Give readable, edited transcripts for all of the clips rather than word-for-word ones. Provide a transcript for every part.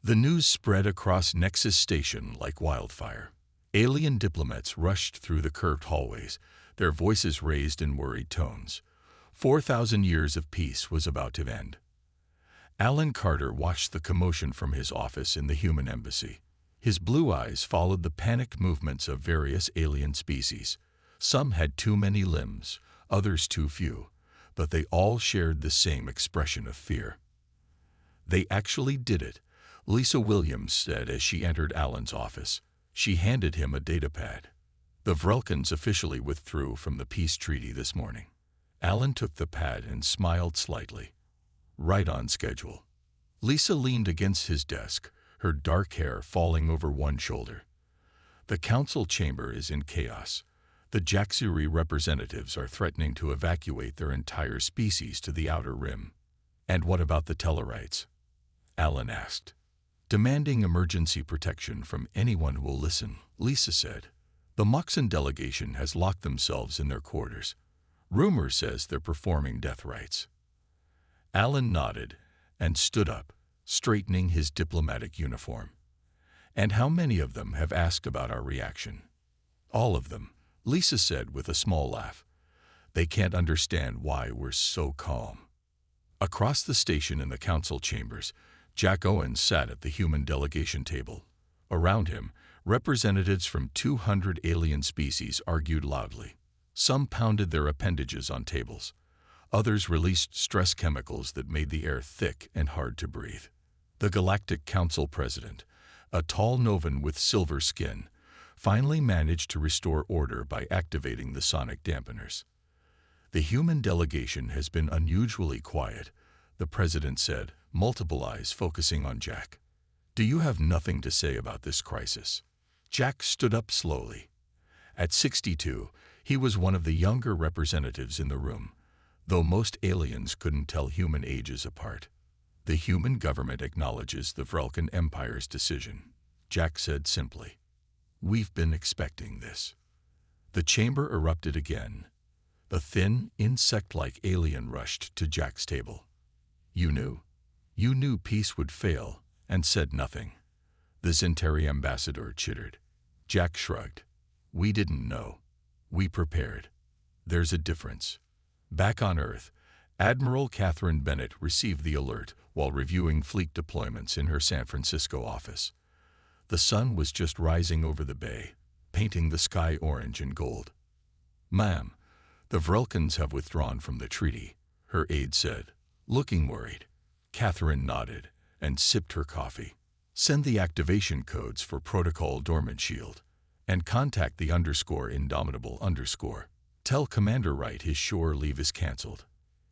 The news spread across Nexus Station like wildfire. Alien diplomats rushed through the curved hallways, their voices raised in worried tones. 4,000 years of peace was about to end. Alan Carter watched the commotion from his office in the human embassy. His blue eyes followed the panicked movements of various alien species. Some had too many limbs, others too few, but they all shared the same expression of fear. "They actually did it," Lisa Williams said as she entered Alan's office. She handed him a datapad. "The Vrelkans officially withdrew from the peace treaty this morning." Alan took the pad and smiled slightly. "Right on schedule." Lisa leaned against his desk, her dark hair falling over one shoulder. "The council chamber is in chaos. The Jaxuri representatives are threatening to evacuate their entire species to the outer rim." "And what about the Tellarites?" Alan asked. "Demanding emergency protection from anyone who will listen," Lisa said. "The Moxon delegation has locked themselves in their quarters. Rumor says they're performing death rites." Alan nodded and stood up, straightening his diplomatic uniform. "And how many of them have asked about our reaction?" "All of them," Lisa said with a small laugh. "They can't understand why we're so calm." Across the station in the council chambers, Jack Owens sat at the human delegation table. Around him, representatives from 200 alien species argued loudly. Some pounded their appendages on tables. Others released stress chemicals that made the air thick and hard to breathe. The Galactic Council president, a tall Novan with silver skin, finally managed to restore order by activating the sonic dampeners. "The human delegation has been unusually quiet," the president said, multiple eyes focusing on Jack. "Do you have nothing to say about this crisis?" Jack stood up slowly. At 62, he was one of the younger representatives in the room, though most aliens couldn't tell human ages apart. "The human government acknowledges the Vrelkan Empire's decision," Jack said simply. "We've been expecting this." The chamber erupted again. A thin, insect-like alien rushed to Jack's table. "You knew. You knew peace would fail, and said nothing." The Zentari ambassador chittered. Jack shrugged. "We didn't know. We prepared. There's a difference." Back on Earth, Admiral Catherine Bennett received the alert while reviewing fleet deployments in her San Francisco office. The sun was just rising over the bay, painting the sky orange and gold. "Ma'am, the Vrelkans have withdrawn from the treaty," her aide said, looking worried. Catherine nodded and sipped her coffee. "Send the activation codes for Protocol Dormant Shield, and contact the _Indomitable_. Tell Commander Wright his shore leave is canceled."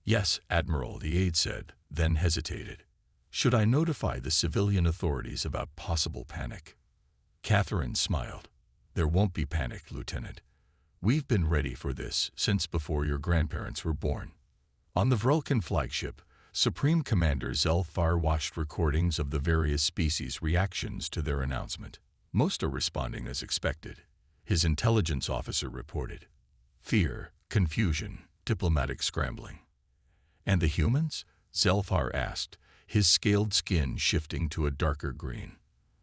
"Yes, Admiral," the aide said, then hesitated. "Should I notify the civilian authorities about possible panic?" Catherine smiled. "There won't be panic, Lieutenant. We've been ready for this since before your grandparents were born." On the Vrelkan flagship, Supreme Commander Zelfar watched recordings of the various species' reactions to their announcement. "Most are responding as expected," his intelligence officer reported. "Fear, confusion, diplomatic scrambling." "And the humans?" Zelfar asked, his scaled skin shifting to a darker green.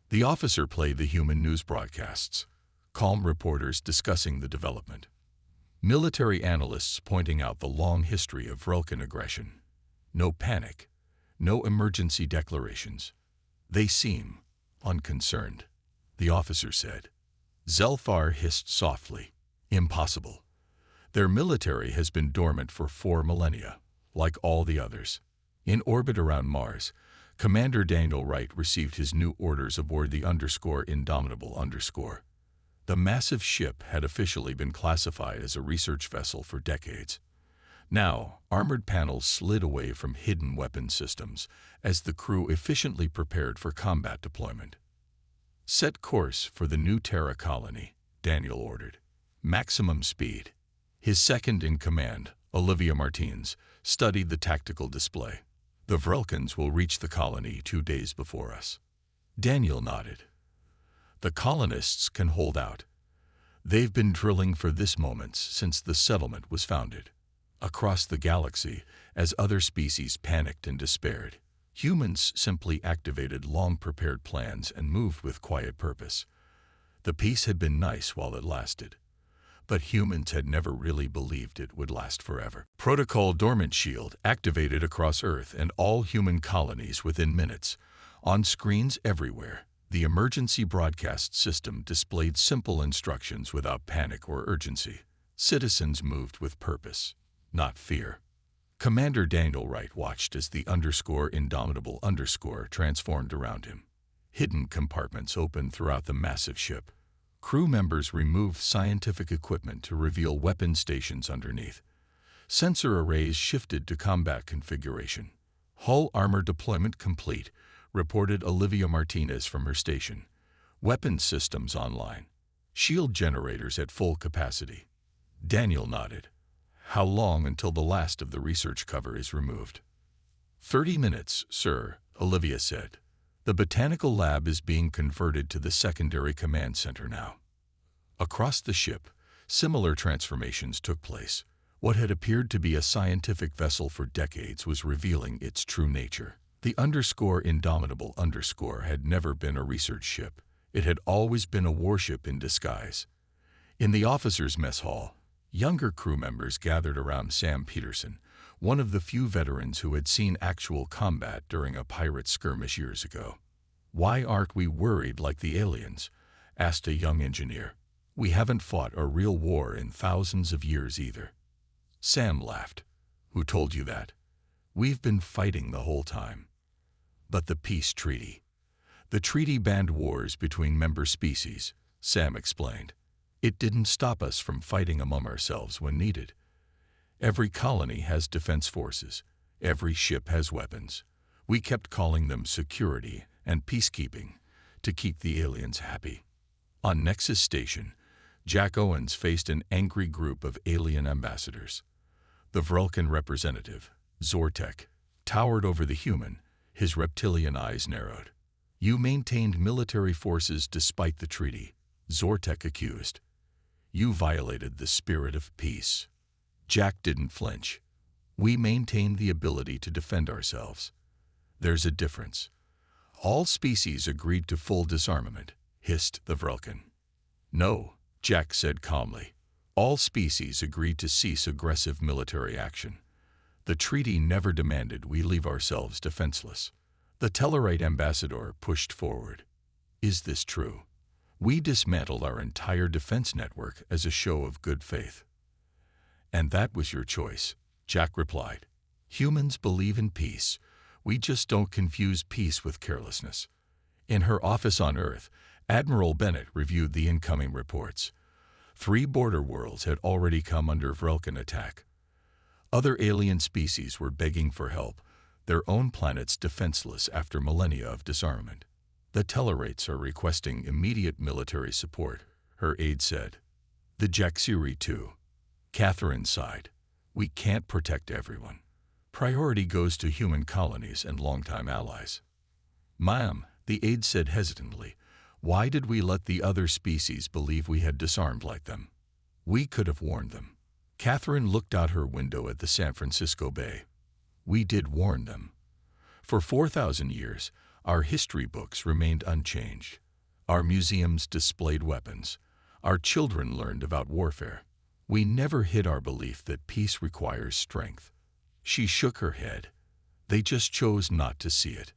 The officer played the human news broadcasts, calm reporters discussing the development. Military analysts pointing out the long history of Vrelkan aggression. No panic, no emergency declarations. "They seem unconcerned," the officer said. Zelfar hissed softly. "Impossible. Their military has been dormant for 4 millennia, like all the others." In orbit around Mars, Commander Daniel Wright received his new orders aboard the _Indomitable_. The massive ship had officially been classified as a research vessel for decades. Now, armored panels slid away from hidden weapon systems as the crew efficiently prepared for combat deployment. "Set course for the new Terra colony," Daniel ordered. "Maximum speed." His second-in-command, Olivia Martins, studied the tactical display. "The Vrelkans will reach the colony 2 days before us." Daniel nodded. "The colonists can hold out. They've been drilling for this moment since the settlement was founded." Across the galaxy, as other species panicked and despaired, Humans simply activated long-prepared plans and moved with quiet purpose. The peace had been nice while it lasted, but humans had never really believed it would last forever. Protocol Dormant Shield activated across Earth and all human colonies within minutes. On screens everywhere, the emergency broadcast system displayed simple instructions without panic or urgency. Citizens moved with purpose, not fear. Commander Daniel Wright watched as the _indomitable transformed around him. Hidden compartments opened throughout the massive ship. Crew members removed scientific equipment to reveal weapon stations underneath. Sensor arrays shifted to combat configuration. Hull armor deployment complete, reported Olivia Martinez from her station. Weapons systems online. Shield generators at full capacity. Daniel nodded. How long until the last of the research cover is removed? 30 minutes, sir, Olivia said. The botanical lab is being converted to the secondary command center now. Across the ship, similar transformations took place. What had appeared to be a scientific vessel for decades was revealing its true nature. The _indomitable had never been a research ship. It had always been a warship in disguise. In the officers' mess hall, younger crew members gathered around Sam Peterson, one of the few veterans who had seen actual combat during a pirate skirmish years ago. "Why aren't we worried like the aliens?" asked a young engineer. "We haven't fought a real war in thousands of years either." Sam laughed. "Who told you that? We've been fighting the whole time." "But the peace treaty." "The treaty banned wars between member species," Sam explained. "It didn't stop us from fighting among ourselves when needed. Every colony has defense forces. Every ship has weapons. We kept calling them security and peacekeeping to keep the aliens happy." On Nexus Station, Jack Owens faced an angry group of alien ambassadors. The Vrelkan representative, Zortek, towered over the human, his reptilian eyes narrowed. "You maintained military forces despite the treaty," Zortek accused. "You violated the spirit of peace." Jack didn't flinch. "We maintained the ability to defend ourselves." "There's a difference." "All species agreed to full disarmament," hissed the Vrelkan. "No," Jack said calmly. "All species agreed to cease aggressive military action. The treaty never demanded we leave ourselves defenseless." The Tellarite ambassador pushed forward. "Is this true? We dismantled our entire defense network as a show of good faith." "And that was your choice," Jack replied. "Humans believe in peace. We just don't confuse peace with carelessness." In her office on Earth, Admiral Bennett reviewed the incoming reports. 3 border worlds had already come under Vrelkan attack. Other alien species were begging for help, their own planets defenseless after millennia of disarmament. "The Tellarites are requesting immediate military support," her aide said. "The Jaxiri too." Catherine sighed. "We can't protect everyone. Priority goes to human colonies and longtime allies." "Ma'am," the aide said hesitantly, "why did we let the other species believe we had disarmed like them? We could have warned them." Catherine looked out her window at the San Francisco Bay. "We did warn them. For 4,000 years, our history books remained unchanged. Our museums displayed weapons. Our children learned about warfare. We never hid our belief that peace requires strength." She shook her head. "They just chose not to see it."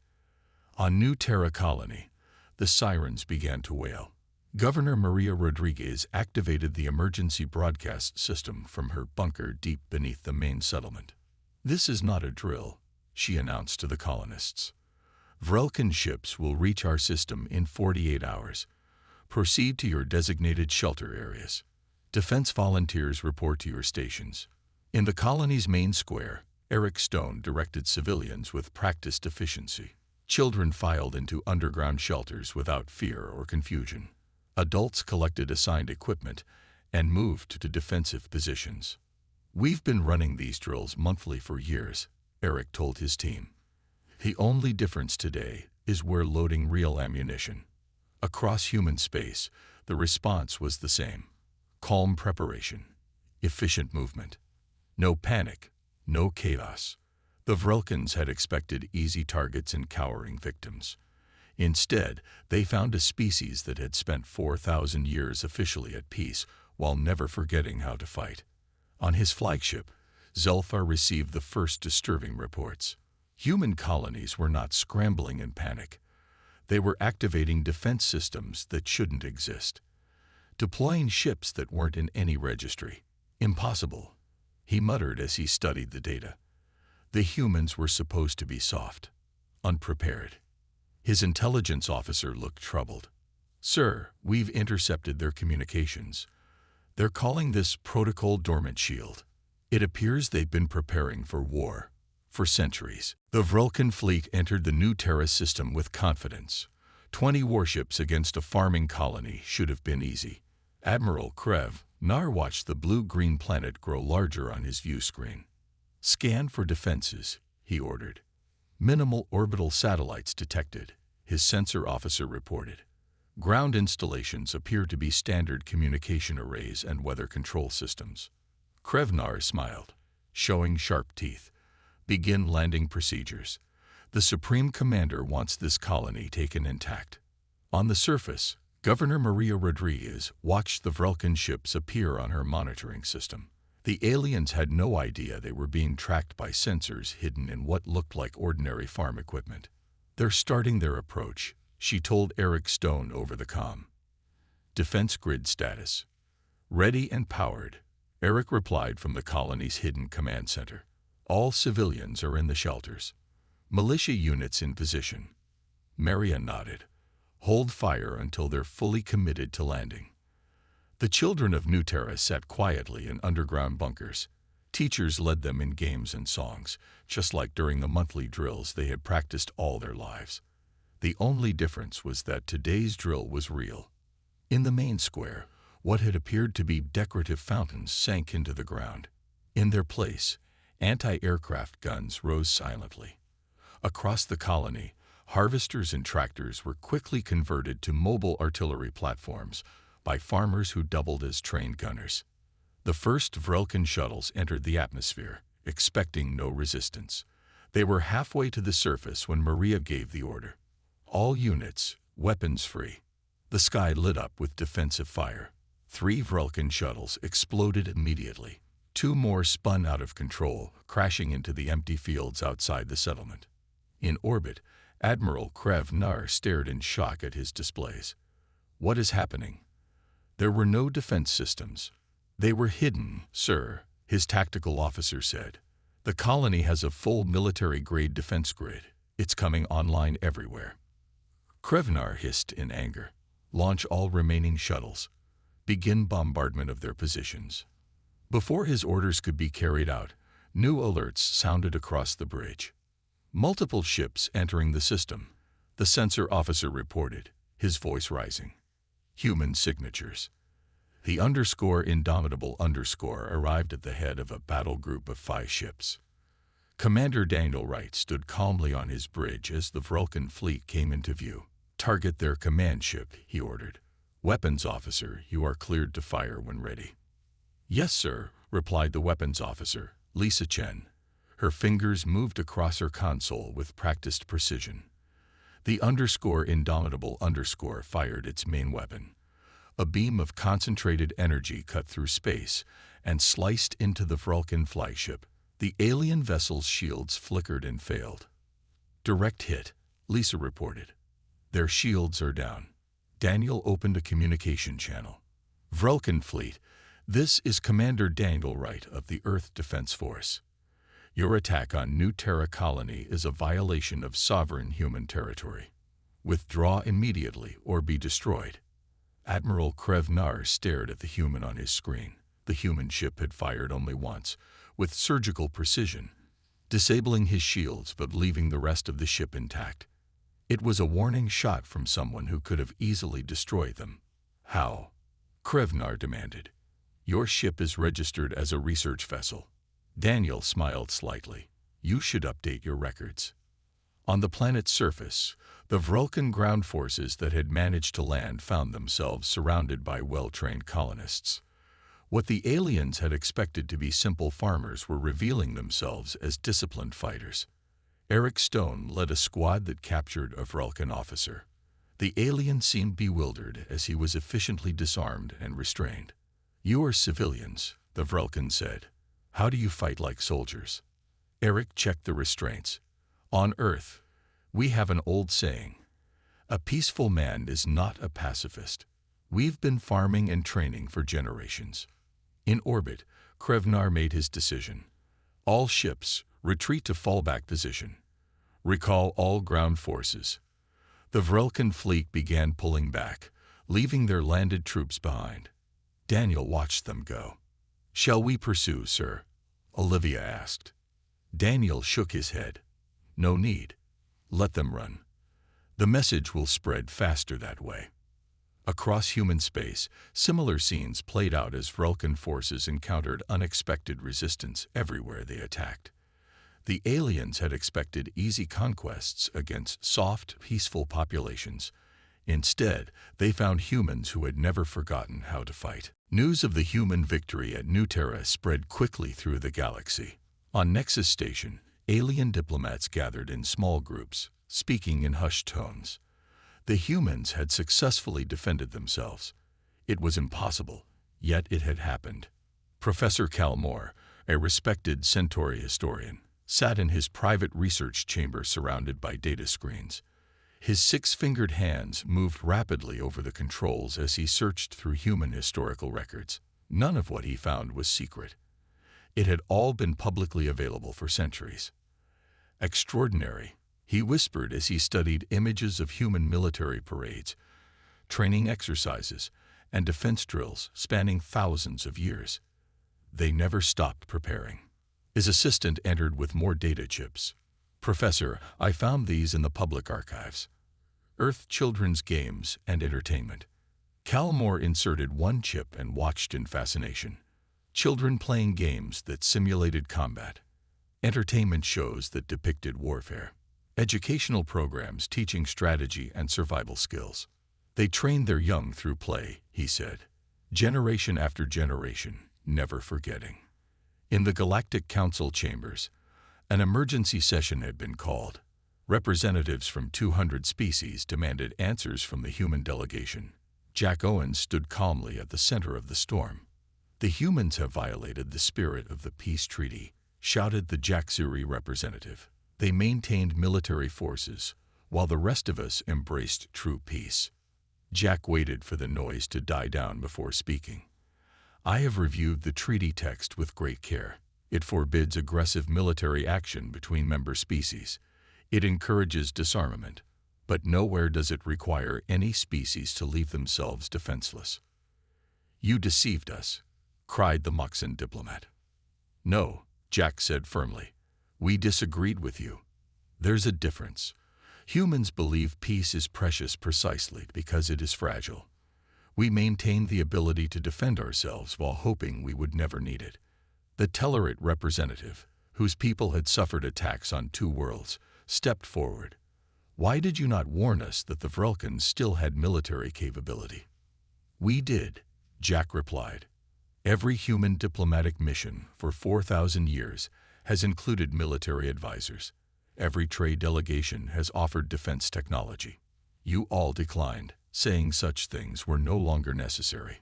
On New Terra Colony, the sirens began to wail. Governor Maria Rodriguez activated the emergency broadcast system from her bunker deep beneath the main settlement. "This is not a drill," she announced to the colonists. "Vrelkan ships will reach our system in 48 hours. Proceed to your designated shelter areas. Defense volunteers report to your stations." In the colony's main square, Eric Stone directed civilians with practiced efficiency. Children filed into underground shelters without fear or confusion. Adults collected assigned equipment and moved to defensive positions. "We've been running these drills monthly for years," Eric told his team. "The only difference today is we're loading real ammunition." Across human space, the response was the same. Calm preparation, efficient movement. No panic, no chaos. The Vrelkins had expected easy targets and cowering victims. Instead, they found a species that had spent 4,000 years officially at peace while never forgetting how to fight. On his flagship, Zelfar received the first disturbing reports. Human colonies were not scrambling in panic. They were activating defense systems that shouldn't exist, deploying ships that weren't in any registry. Impossible, he muttered as he studied the data. The humans were supposed to be soft, unprepared. His intelligence officer looked troubled. "Sir, we've intercepted their communications. They're calling this Protocol Dormant Shield. It appears they've been preparing for war for centuries." The Vrelkin fleet entered the new Terra system with confidence. 20 warships against a farming colony should have been easy. Admiral Krev Nar watched the blue-green planet grow larger on his view screen. "Scan for defenses," he ordered. "Minimal orbital satellites detected," his sensor officer reported. "Ground installations appear to be standard communication arrays and weather control systems." Krevnar smiled, showing sharp teeth. "Begin landing procedures. The Supreme Commander wants this colony taken intact." On the surface, Governor Maria Rodriguez watched the Vrelkin ships appear on her monitoring system. The aliens had no idea they were being tracked by sensors hidden in what looked like ordinary farm equipment. "They're starting their approach," she told Eric Stone over the comm. "Defense grid status." "Ready and powered," Eric replied from the colony's hidden command center. "All civilians are in the shelters. Militia units in position." Maria nodded. "Hold fire until they're fully committed to landing." The children of New Terra sat quietly in underground bunkers. Teachers led them in games and songs, just like during the monthly drills they had practiced all their lives. The only difference was that today's drill was real. In the main square, what had appeared to be decorative fountains sank into the ground. In their place, anti-aircraft guns rose silently. Across the colony, harvesters and tractors were quickly converted to mobile artillery platforms by farmers who doubled as trained gunners. The first Vrelkin shuttles entered the atmosphere, expecting no resistance. They were halfway to the surface when Maria gave the order. "All units, weapons free." The sky lit up with defensive fire. 3 Vrelkin shuttles exploded immediately. 2 more spun out of control, crashing into the empty fields outside the settlement. In orbit, Admiral Krev Nar stared in shock at his displays. "What is happening?" There were no defense systems. "They were hidden, sir," his tactical officer said. "The colony has a full military-grade defense grid. It's coming online everywhere." Krevnar hissed in anger. "Launch all remaining shuttles. Begin bombardment of their positions." Before his orders could be carried out, new alerts sounded across the bridge. "Multiple ships entering the system," the sensor officer reported, his voice rising. "Human signatures." The _indomitable_ arrived at the head of a battle group of 5 ships. Commander Daniel Wright stood calmly on his bridge as the Vrelkin fleet came into view. "Target their command ship," he ordered. "Weapons officer, you are cleared to fire when ready." "Yes, sir," replied the weapons officer, Lisa Chen. Her fingers moved across her console with practiced precision. The _indomitable_ fired its main weapon. A beam of concentrated energy cut through space and sliced into the Vrelkin flagship. The alien vessel's shields flickered and failed. "Direct hit," Lisa reported. "Their shields are down." Daniel opened a communication channel. "Vrelkin fleet, this is Commander Daniel Wright of the Earth Defense Force. Your attack on New Terra colony is a violation of sovereign human territory. Withdraw immediately or be destroyed." Admiral Krev Nar stared at the human on his screen. The human ship had fired only once, with surgical precision, disabling his shields but leaving the rest of the ship intact. It was a warning shot from someone who could have easily destroyed them. "How?" Krevnar demanded. "Your ship is registered as a research vessel." Daniel smiled slightly. "You should update your records." On the planet's surface, the Vrelkin ground forces that had managed to land found themselves surrounded by well-trained colonists. What the aliens had expected to be simple farmers were revealing themselves as disciplined fighters. Eric Stone led a squad that captured a Vrelkan officer. The alien seemed bewildered as he was efficiently disarmed and restrained. "You are civilians," the Vrelkan said. "How do you fight like soldiers?" Eric checked the restraints. "On Earth, we have an old saying. A peaceful man is not a pacifist. We've been farming and training for generations." In orbit, Krevnar made his decision. "All ships, retreat to fallback position. Recall all ground forces." The Vrelkan fleet began pulling back, leaving their landed troops behind. Daniel watched them go. "Shall we pursue, sir?" Olivia asked. Daniel shook his head. "No need. Let them run. The message will spread faster that way." Across human space, similar scenes played out as Vrelkan forces encountered unexpected resistance everywhere they attacked. The aliens had expected easy conquests against soft, peaceful populations. Instead, they found humans who had never forgotten how to fight. News of the human victory at New Terra spread quickly through the galaxy. On Nexus Station, alien diplomats gathered in small groups, speaking in hushed tones. The humans had successfully defended themselves. It was impossible, yet it had happened. Professor Calmore, a respected Centauri historian, sat in his private research chamber surrounded by data screens. His six-fingered hands moved rapidly over the controls as he searched through human historical records. None of what he found was secret. It had all been publicly available for centuries. "Extraordinary," he whispered as he studied images of human military parades, training exercises, and defense drills spanning thousands of years. They never stopped preparing. His assistant entered with more data chips. "Professor, I found these in the public archives. Earth Children's Games and Entertainment." Calmore inserted one chip and watched in fascination. Children playing games that simulated combat. Entertainment shows that depicted warfare. Educational programs teaching strategy and survival skills. They trained their young through play, he said. Generation after generation, never forgetting. In the Galactic Council chambers, an emergency session had been called. Representatives from 200 species demanded answers from the human delegation. Jack Owens stood calmly at the center of the storm. "The humans have violated the spirit of the peace treaty," shouted the Jaxuri representative. "They maintained military forces, while the rest of us embraced true peace." Jack waited for the noise to die down before speaking. "I have reviewed the treaty text with great care. It forbids aggressive military action between member species. It encourages disarmament, but nowhere does it require any species to leave themselves defenseless." "You deceived us," cried the Moxan diplomat. "No," Jack said firmly. "We disagreed with you. There's a difference. Humans believe peace is precious precisely because it is fragile. We maintain the ability to defend ourselves while hoping we would never need it." The Tellarite representative, whose people had suffered attacks on two worlds, stepped forward. "Why did you not warn us that the Vrelkans still had military capability?" "We did," Jack replied. "Every human diplomatic mission for 4,000 years has included military advisors. Every trade delegation has offered defense technology. You all declined, saying such things were no longer necessary."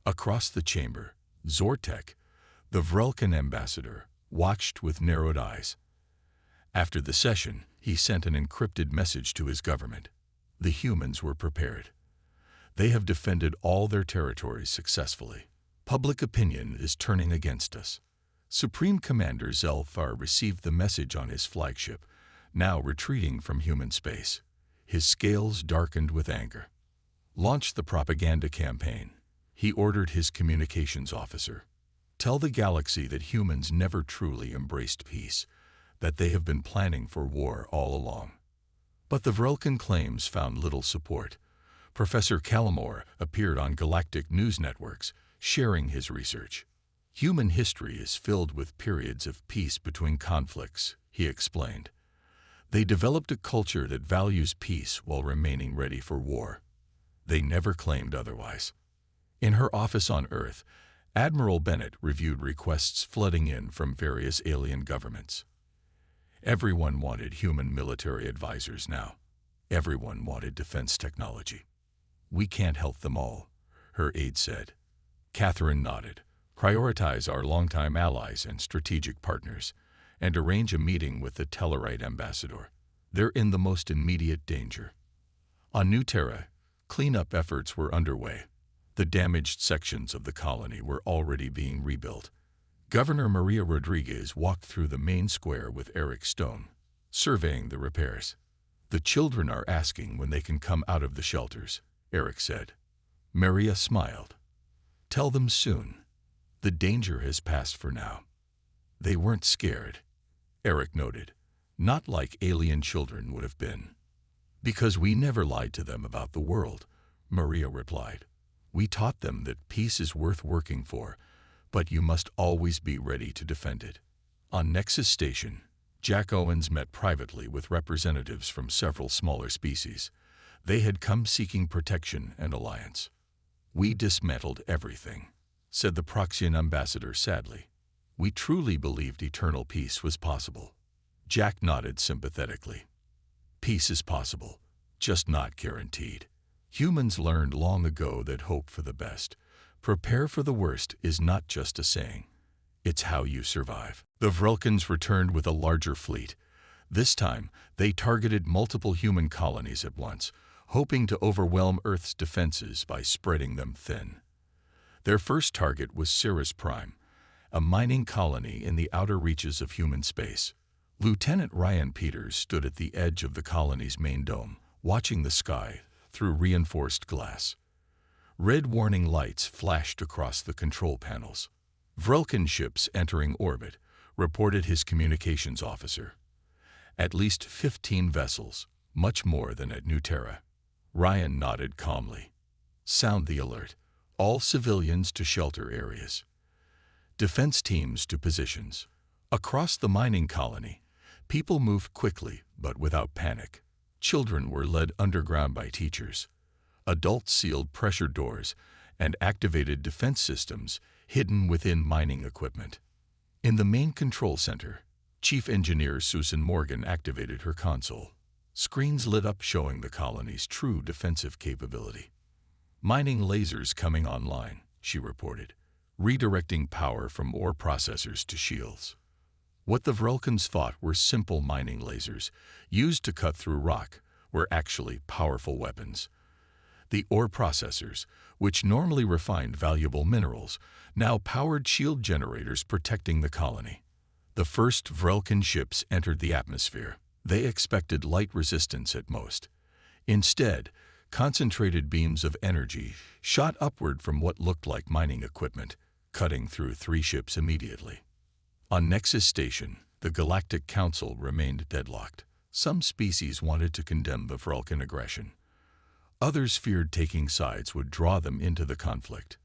Across the chamber, Zortek, the Vrelkan ambassador, watched with narrowed eyes. After the session, he sent an encrypted message to his government. The humans were prepared. "They have defended all their territories successfully. Public opinion is turning against us." Supreme Commander Zelfar received the message on his flagship, now retreating from human space. His scales darkened with anger. "Launch the propaganda campaign," he ordered his communications officer. "Tell the galaxy that humans never truly embraced peace, that they have been planning for war all along." But the Vrelkan claims found little support. Professor Calmore appeared on galactic news networks, sharing his research. "Human history is filled with periods of peace between conflicts," he explained. "They developed a culture that values peace while remaining ready for war. They never claimed otherwise." In her office on Earth, Admiral Bennett reviewed requests flooding in from various alien governments. Everyone wanted human military advisors now. Everyone wanted defense technology. "We can't help them all," her aide said. Catherine nodded. "Prioritize our longtime allies and strategic partners, and arrange a meeting with the Tellarite ambassador. They're in the most immediate danger." On New Terra, cleanup efforts were underway. The damaged sections of the colony were already being rebuilt. Governor Maria Rodriguez walked through the main square with Eric Stone, surveying the repairs. "The children are asking when they can come out of the shelters," Eric said. Maria smiled. "Tell them soon. The danger has passed for now." "They weren't scared," Eric noted. "Not like alien children would have been." "Because we never lied to them about the world," Maria replied. "We taught them that peace is worth working for, but you must always be ready to defend it." On Nexus Station, Jack Owens met privately with representatives from several smaller species. They had come seeking protection and alliance. "We dismantled everything," said the Proxian ambassador sadly. "We truly believed eternal peace was possible." Jack nodded sympathetically. "Peace is possible, just not guaranteed. Humans learned long ago that hope for the best, prepare for the worst is not just a saying. It's how you survive." The Vrelkans returned with a larger fleet. This time, they targeted multiple human colonies at once, hoping to overwhelm Earth's defenses by spreading them thin. Their first target was Cirrus Prime, a mining colony in the outer reaches of human space. Lieutenant Ryan Peters stood at the edge of the colony's main dome, watching the sky through reinforced glass. Red warning lights flashed across the control panels. "Vrelkan ships entering orbit," reported his communications officer. "At least 15 vessels, much more than at New Terra." Ryan nodded calmly. "Sound the alert. All civilians to shelter areas. Defense teams to positions." Across the mining colony, people moved quickly but without panic. Children were led underground by teachers. Adults sealed pressure doors and activated defense systems hidden within mining equipment. In the main control center, Chief Engineer Susan Morgan activated her console. Screens lit up showing the colony's true defensive capability. "Mining lasers coming online," she reported, redirecting power from ore processors to shields. What the Vrelkans thought were simple mining lasers, used to cut through rock, were actually powerful weapons. The ore processors, which normally refined valuable minerals, now powered shield generators protecting the colony. The first Vrelkan ships entered the atmosphere. They expected light resistance at most. Instead, concentrated beams of energy shot upward from what looked like mining equipment, cutting through 3 ships immediately. On Nexus Station, the Galactic Council remained deadlocked. Some species wanted to condemn the Vrelkan aggression. Others feared taking sides would draw them into the conflict.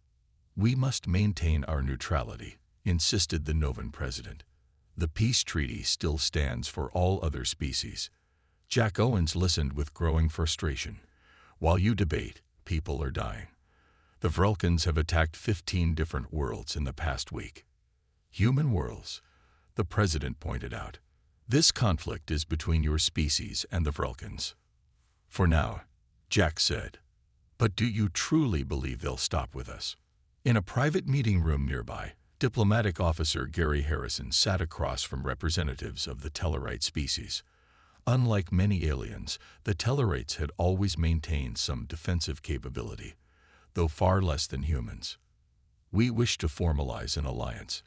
"We must maintain our neutrality," insisted the Novan president. "The peace treaty still stands for all other species." Jack Owens listened with growing frustration. "While you debate, people are dying. The Vrelkans have attacked 15 different worlds in the past week." "Human worlds," the president pointed out. "This conflict is between your species and the Vrelkans." "For now," Jack said. "But do you truly believe they'll stop with us?" In a private meeting room nearby, Diplomatic Officer Gary Harrison sat across from representatives of the Tellarite species. Unlike many aliens, the Tellarites had always maintained some defensive capability, though far less than humans. "We wish to formalize an alliance,"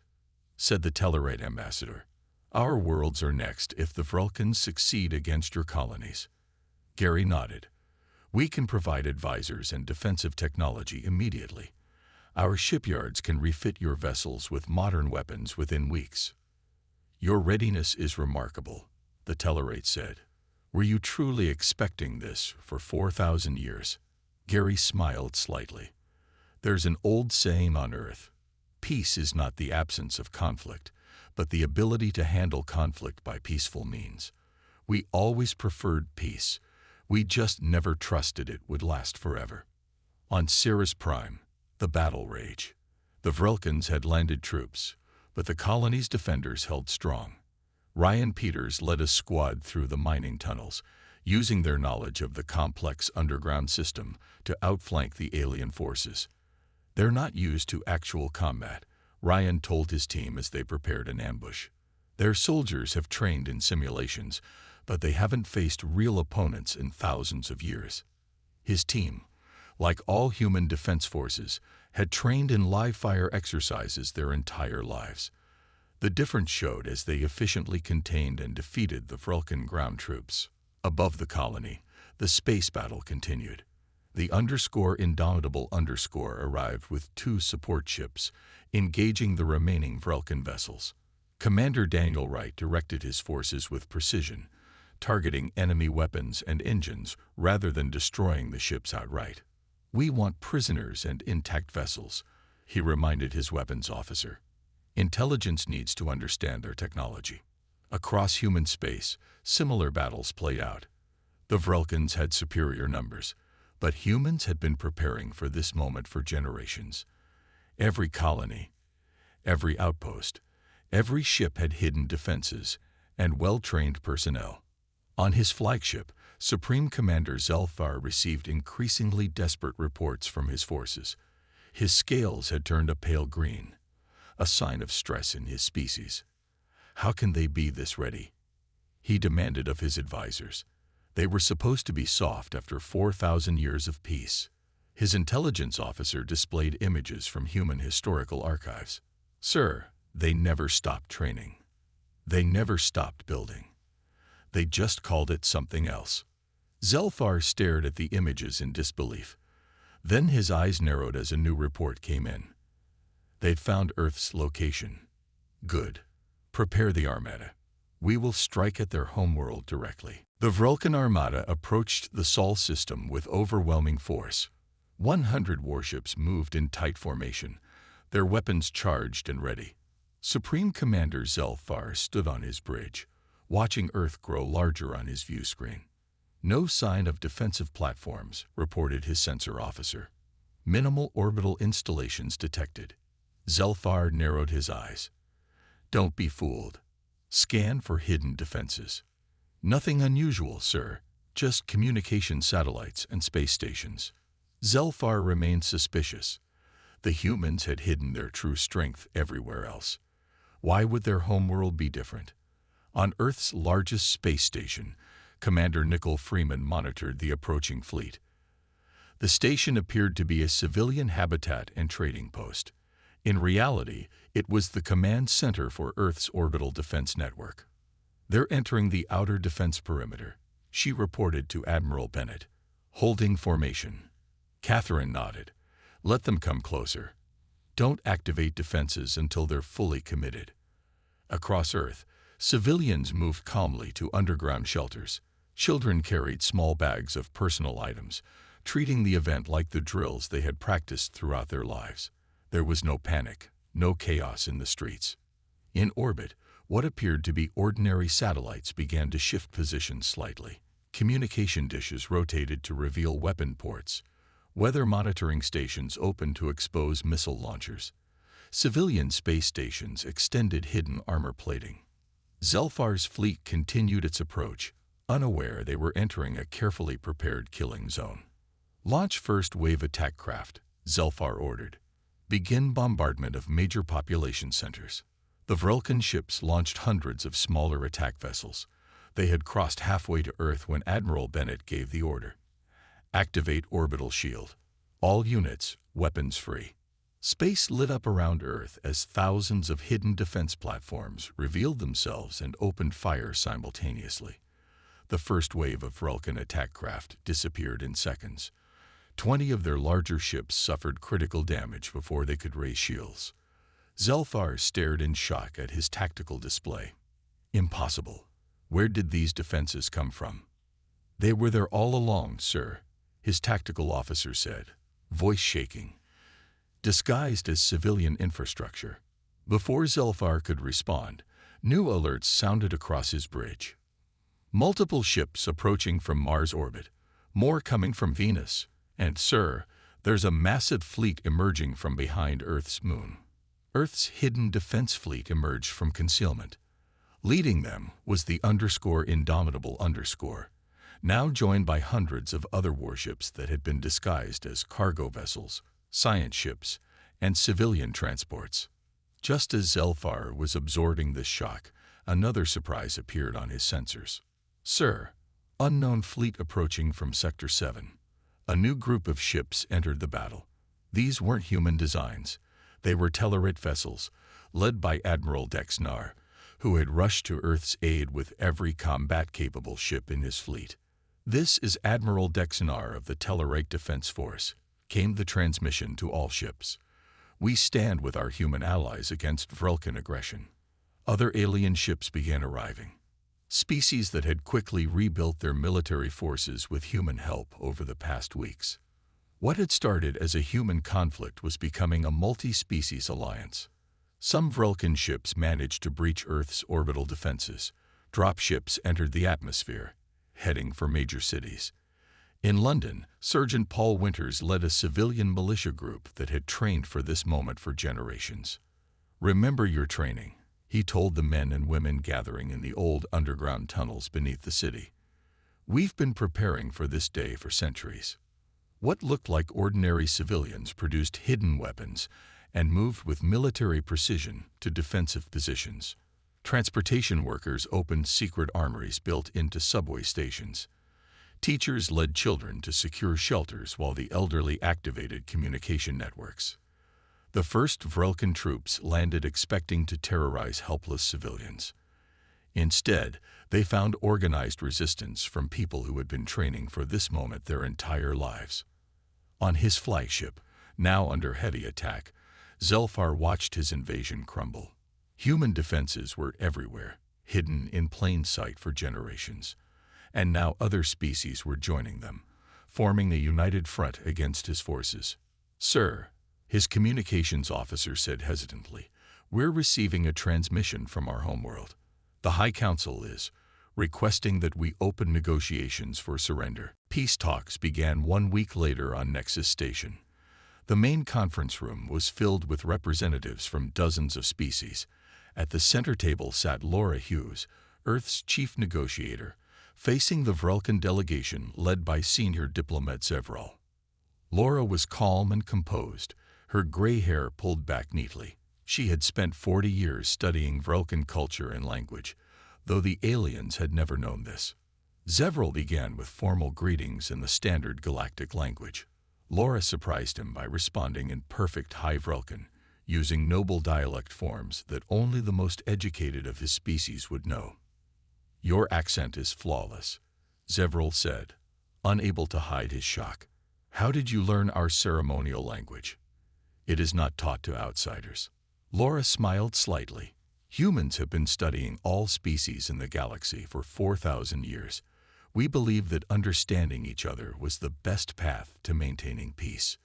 said the Tellarite ambassador. "Our worlds are next if the Vrelkans succeed against your colonies." Gary nodded. "We can provide advisors and defensive technology immediately. Our shipyards can refit your vessels with modern weapons within weeks." "Your readiness is remarkable," the Tellarite said. "Were you truly expecting this for 4,000 years?" Gary smiled slightly. "There's an old saying on Earth. Peace is not the absence of conflict, but the ability to handle conflict by peaceful means. We always preferred peace. We just never trusted it would last forever." On Cirrus Prime, the battle rage. The Vrelkins had landed troops, but the colony's defenders held strong. Ryan Peters led a squad through the mining tunnels, using their knowledge of the complex underground system to outflank the alien forces. "They're not used to actual combat," Ryan told his team as they prepared an ambush. "Their soldiers have trained in simulations, but they haven't faced real opponents in thousands of years." His team, like all human defense forces, had trained in live-fire exercises their entire lives. The difference showed as they efficiently contained and defeated the Vrelkin ground troops. Above the colony, the space battle continued. The Indomitable arrived with 2 support ships, engaging the remaining Vrelkin vessels. Commander Daniel Wright directed his forces with precision, targeting enemy weapons and engines rather than destroying the ships outright. "We want prisoners and intact vessels," he reminded his weapons officer. "Intelligence needs to understand their technology." Across human space, similar battles played out. The Vrelkins had superior numbers, but humans had been preparing for this moment for generations. Every colony, every outpost, every ship had hidden defenses and well-trained personnel. On his flagship, Supreme Commander Zelfar received increasingly desperate reports from his forces. His scales had turned a pale green, a sign of stress in his species. "How can they be this ready?" he demanded of his advisors. "They were supposed to be soft after 4,000 years of peace." His intelligence officer displayed images from human historical archives. "Sir, they never stopped training. They never stopped building. They just called it something else." Zelfar stared at the images in disbelief. Then his eyes narrowed as a new report came in. They'd found Earth's location. "Good. Prepare the Armada. We will strike at their homeworld directly." The Vrelkin Armada approached the Sol system with overwhelming force. 100 warships moved in tight formation, their weapons charged and ready. Supreme Commander Zelfar stood on his bridge, watching Earth grow larger on his view screen. "No sign of defensive platforms," reported his sensor officer. "Minimal orbital installations detected." Zelfar narrowed his eyes. "Don't be fooled. Scan for hidden defenses." "Nothing unusual, sir. Just communication satellites and space stations." Zelfar remained suspicious. The humans had hidden their true strength everywhere else. Why would their homeworld be different? On Earth's largest space station, Commander Nickel Freeman monitored the approaching fleet. The station appeared to be a civilian habitat and trading post. In reality, it was the command center for Earth's orbital defense network. "They're entering the outer defense perimeter," she reported to Admiral Bennett. "Holding formation." Catherine nodded. "Let them come closer. Don't activate defenses until they're fully committed." Across Earth, civilians moved calmly to underground shelters. Children carried small bags of personal items, treating the event like the drills they had practiced throughout their lives. There was no panic, no chaos in the streets. In orbit, what appeared to be ordinary satellites began to shift positions slightly. Communication dishes rotated to reveal weapon ports. Weather monitoring stations opened to expose missile launchers. Civilian space stations extended hidden armor plating. Zelfar's fleet continued its approach, unaware they were entering a carefully prepared killing zone. "Launch first wave attack craft," Zelfar ordered. "Begin bombardment of major population centers." The Vrelkin ships launched hundreds of smaller attack vessels. They had crossed halfway to Earth when Admiral Bennett gave the order. "Activate orbital shield. All units, weapons free." Space lit up around Earth as thousands of hidden defense platforms revealed themselves and opened fire simultaneously. The first wave of Vrelkin attack craft disappeared in seconds. 20 of their larger ships suffered critical damage before they could raise shields. Zelfar stared in shock at his tactical display. "Impossible. Where did these defenses come from?" "They were there all along, sir," his tactical officer said, voice shaking. "Disguised as civilian infrastructure." Before Zelfar could respond, new alerts sounded across his bridge. Multiple ships approaching from Mars orbit, more coming from Venus, and, sir, There's a massive fleet emerging from behind Earth's moon. Earth's hidden defense fleet emerged from concealment. Leading them was the Indomitable now joined by hundreds of other warships that had been disguised as cargo vessels, science ships, and civilian transports. Just as Zelfar was absorbing this shock, another surprise appeared on his sensors. "Sir, unknown fleet approaching from Sector 7. A new group of ships entered the battle. These weren't human designs. They were Tellarite vessels, led by Admiral Dexnar, who had rushed to Earth's aid with every combat-capable ship in his fleet. This is Admiral Dexnar of the Tellarite Defense Force," came the transmission to all ships. "We stand with our human allies against Vrelkan aggression." Other alien ships began arriving. Species that had quickly rebuilt their military forces with human help over the past weeks. What had started as a human conflict was becoming a multi-species alliance. Some Vrelkan ships managed to breach Earth's orbital defenses. Drop ships entered the atmosphere, heading for major cities. In London, Sergeant Paul Winters led a civilian militia group that had trained for this moment for generations. "Remember your training," he told the men and women gathering in the old underground tunnels beneath the city. "We've been preparing for this day for centuries." What looked like ordinary civilians produced hidden weapons and moved with military precision to defensive positions. Transportation workers opened secret armories built into subway stations. Teachers led children to secure shelters while the elderly activated communication networks. The first Vrelkan troops landed expecting to terrorize helpless civilians. Instead, they found organized resistance from people who had been training for this moment their entire lives. On his flagship, now under heavy attack, Zelfar watched his invasion crumble. Human defenses were everywhere, hidden in plain sight for generations. And now other species were joining them, forming a united front against his forces. "Sir," his communications officer said hesitantly, "we're receiving a transmission from our homeworld. The High Council is requesting that we open negotiations for surrender." Peace talks began 1 week later on Nexus Station. The main conference room was filled with representatives from dozens of species. At the center table sat Laura Hughes, Earth's chief negotiator, facing the Vrelkan delegation led by senior diplomat Zevral. Laura was calm and composed, her gray hair pulled back neatly. She had spent 40 years studying Vrelkan culture and language, though the aliens had never known this. Zevral began with formal greetings in the standard galactic language. Laura surprised him by responding in perfect High Vrelkan, using noble dialect forms that only the most educated of his species would know. "Your accent is flawless," Zevral said, unable to hide his shock. "How did you learn our ceremonial language? It is not taught to outsiders." Laura smiled slightly. "Humans have been studying all species in the galaxy for 4,000 years. We believe that understanding each other was the best path to maintaining peace."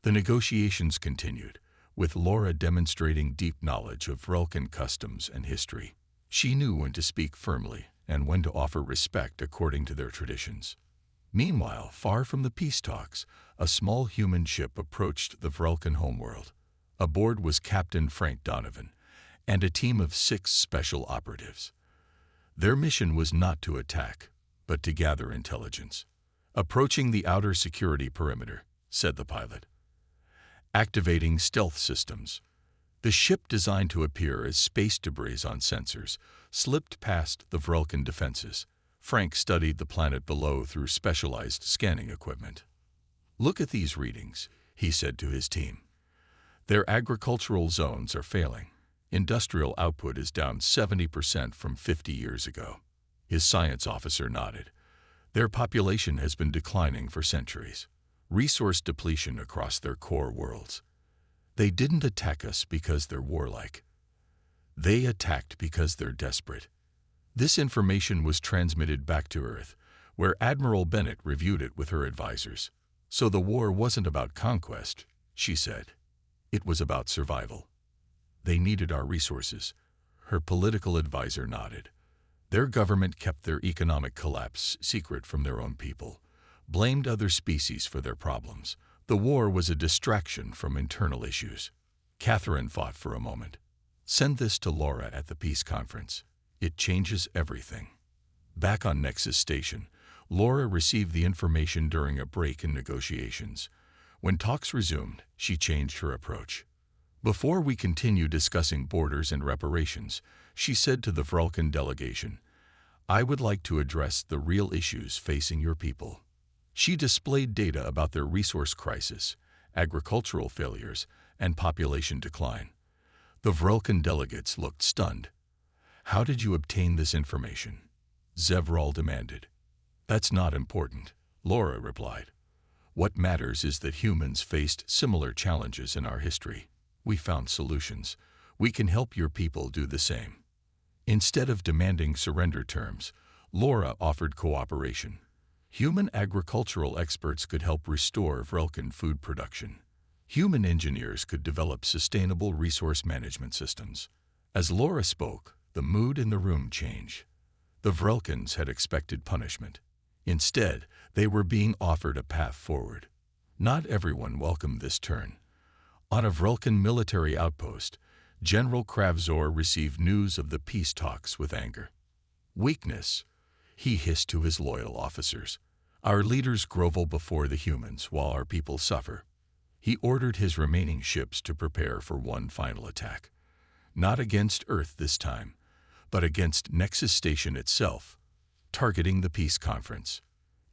The negotiations continued, with Laura demonstrating deep knowledge of Vrelkan customs and history. She knew when to speak firmly and when to offer respect according to their traditions. Meanwhile, far from the peace talks, a small human ship approached the Vrelkan homeworld. Aboard was Captain Frank Donovan and a team of 6 special operatives. Their mission was not to attack, but to gather intelligence. "Approaching the outer security perimeter," said the pilot. Activating stealth systems. The ship, designed to appear as space debris on sensors, slipped past the Vrelkan defenses. Frank studied the planet below through specialized scanning equipment. "Look at these readings," he said to his team. "Their agricultural zones are failing. Industrial output is down 70% from 50 years ago." His science officer nodded. "Their population has been declining for centuries. Resource depletion across their core worlds. They didn't attack us because they're warlike. They attacked because they're desperate." This information was transmitted back to Earth, where Admiral Bennett reviewed it with her advisors. "So the war wasn't about conquest," she said. "It was about survival. They needed our resources." Her political advisor nodded. "Their government kept their economic collapse secret from their own people, blamed other species for their problems, The war was a distraction from internal issues. Catherine thought for a moment. Send this to Laura at the peace conference. It changes everything. Back on Nexus Station, Laura received the information during a break in negotiations. When talks resumed, she changed her approach. Before we continue discussing borders and reparations, she said to the Vrelkan delegation, I would like to address the real issues facing your people. She displayed data about their resource crisis, agricultural failures, and population decline. The Vrelkan delegates looked stunned. How did you obtain this information? Zevral demanded. That's not important, Laura replied. What matters is that humans faced similar challenges in our history. We found solutions. We can help your people do the same. Instead of demanding surrender terms, Laura offered cooperation. Human agricultural experts could help restore Vrelkan food production. Human engineers could develop sustainable resource management systems. As Laura spoke, the mood in the room changed. The Vrelkans had expected punishment. Instead, they were being offered a path forward. Not everyone welcomed this turn. On a Vrelkan military outpost, General Kravzor received news of the peace talks with anger. Weakness, he hissed to his loyal officers. Our leaders grovel before the humans while our people suffer. He ordered his remaining ships to prepare for one final attack. Not against Earth this time, but against Nexus Station itself, targeting the peace conference.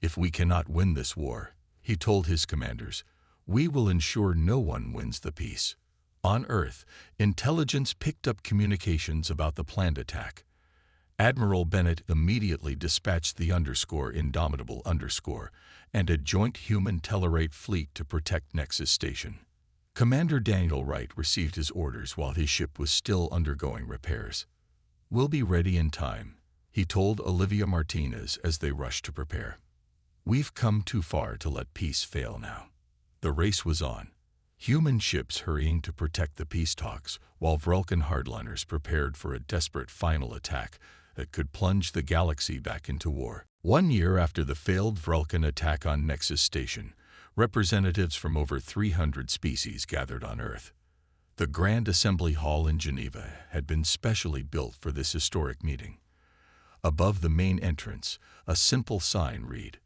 If we cannot win this war, he told his commanders, we will ensure no one wins the peace. On Earth, intelligence picked up communications about the planned attack. Admiral Bennett immediately dispatched the Indomitable and a joint human Tellarate fleet to protect Nexus Station. Commander Daniel Wright received his orders while his ship was still undergoing repairs. We'll be ready in time, he told Olivia Martinez as they rushed to prepare. We've come too far to let peace fail now. The race was on. Human ships hurrying to protect the peace talks, while Vrelkan hardliners prepared for a desperate final attack that could plunge the galaxy back into war. 1 year after the failed Vrelkan attack on Nexus Station, representatives from over 300 species gathered on Earth. The Grand Assembly Hall in Geneva had been specially built for this historic meeting. Above the main entrance, a simple sign read,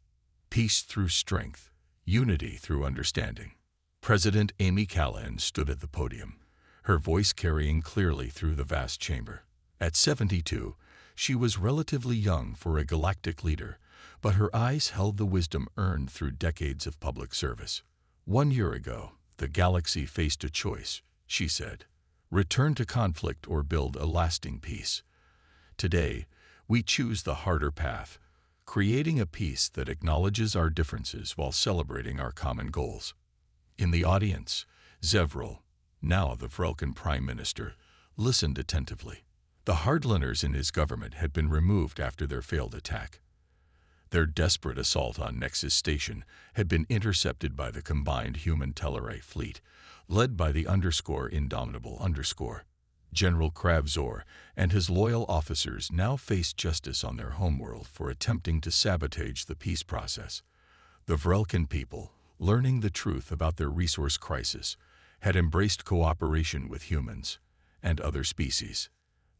Peace through strength, unity through understanding. President Amy Callahan stood at the podium, her voice carrying clearly through the vast chamber. At 72, she was relatively young for a galactic leader, but her eyes held the wisdom earned through decades of public service. 1 year ago, the galaxy faced a choice, she said. Return to conflict or build a lasting peace. Today, we choose the harder path, creating a peace that acknowledges our differences while celebrating our common goals. In the audience, Zevral, now the Vrelkan Prime Minister, listened attentively. The hardliners in his government had been removed after their failed attack. Their desperate assault on Nexus Station had been intercepted by the combined human Tellarate fleet, led by the Indomitable. General Kravzor and his loyal officers now faced justice on their homeworld for attempting to sabotage the peace process. The Vrelkan people, learning the truth about their resource crisis, had embraced cooperation with humans and other species.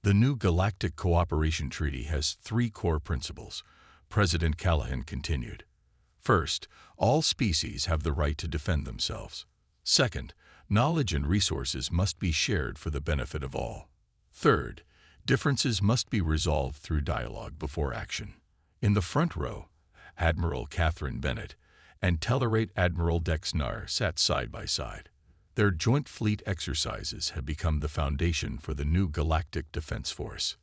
The new Galactic Cooperation Treaty has 3 core principles, President Callahan continued. First, all species have the right to defend themselves. Second, knowledge and resources must be shared for the benefit of all. Third, differences must be resolved through dialogue before action. In the front row, Admiral Catherine Bennett and Tellarate Admiral Dex Nar sat side by side. Their joint fleet exercises have become the foundation for the new Galactic Defense Force.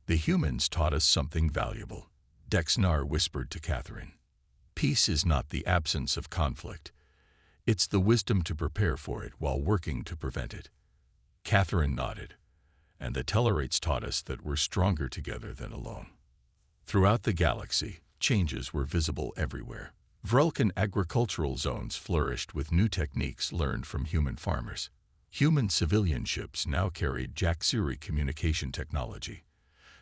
The humans taught us something valuable, Dex Nar whispered to Catherine. Peace is not the absence of conflict. It's the wisdom to prepare for it while working to prevent it. Catherine nodded, and the Tellarates taught us that we're stronger together than alone. Throughout the galaxy, changes were visible everywhere. Vrelkan agricultural zones flourished with new techniques learned from human farmers. Human civilian ships now carried Jaxiri communication technology.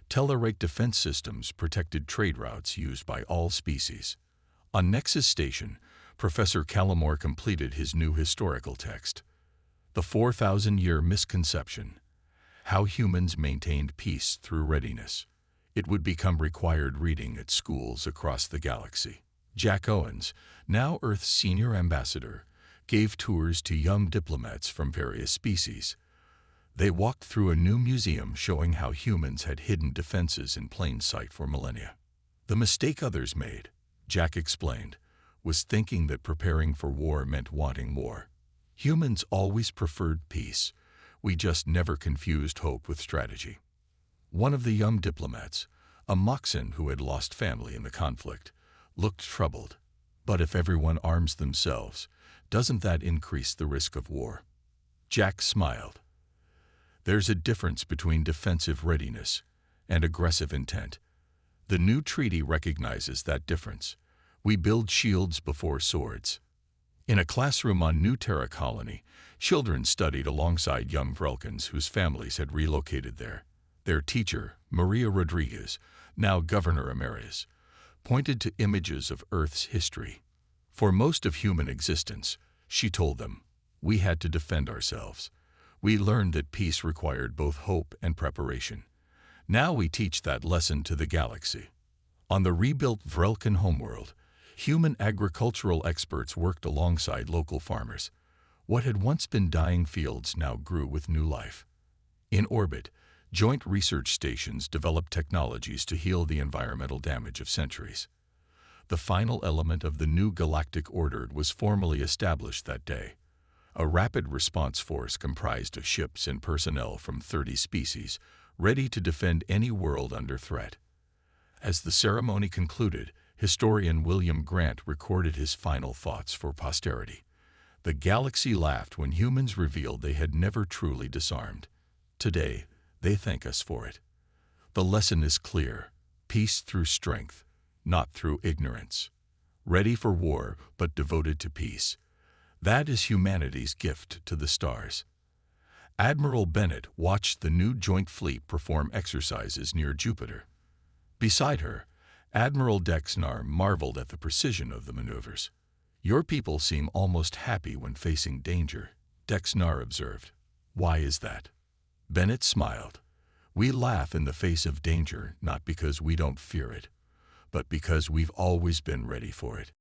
Tellarate defense systems protected trade routes used by all species. On Nexus Station, Professor Callamore completed his new historical text, The 4,000-Year Misconception: How Humans Maintained Peace Through Readiness. It would become required reading at schools across the galaxy. Jack Owens, now Earth's senior ambassador, gave tours to young diplomats from various species. They walked through a new museum showing how humans had hidden defenses in plain sight for millennia. The mistake others made, Jack explained, was thinking that preparing for war meant wanting war. Humans always preferred peace. We just never confused hope with strategy. One of the young diplomats, a Moxen who had lost family in the conflict, looked troubled. But if everyone arms themselves, doesn't that increase the risk of war? Jack smiled. There's a difference between defensive readiness and aggressive intent. The new treaty recognizes that difference. We build shields before swords. In a classroom on New Terra Colony, children studied alongside young Vrelkans whose families had relocated there. Their teacher, Maria Rodriguez, now Governor Emeritus, pointed to images of Earth's history. For most of human existence, she told them, we had to defend ourselves. We learned that peace required both hope and preparation. Now we teach that lesson to the galaxy. On the rebuilt Vrelkan homeworld, human agricultural experts worked alongside local farmers. What had once been dying fields now grew with new life. In orbit, joint research stations developed technologies to heal the environmental damage of centuries. The final element of the new galactic order was formally established that day. A rapid response force comprised of ships and personnel from 30 species, ready to defend any world under threat. As the ceremony concluded, historian William Grant recorded his final thoughts for posterity. The galaxy laughed when humans revealed they had never truly disarmed. Today, they thank us for it. The lesson is clear: peace through strength, not through ignorance. Ready for war, but devoted to peace. That is humanity's gift to the stars. Admiral Bennett watched the new joint fleet perform exercises near Jupiter. Beside her, Admiral Dexnar marveled at the precision of the maneuvers. Your people seem almost happy when facing danger, Dexnar observed. Why is that? Bennett smiled. We laugh in the face of danger not because we don't fear it, but because we've always been ready for it.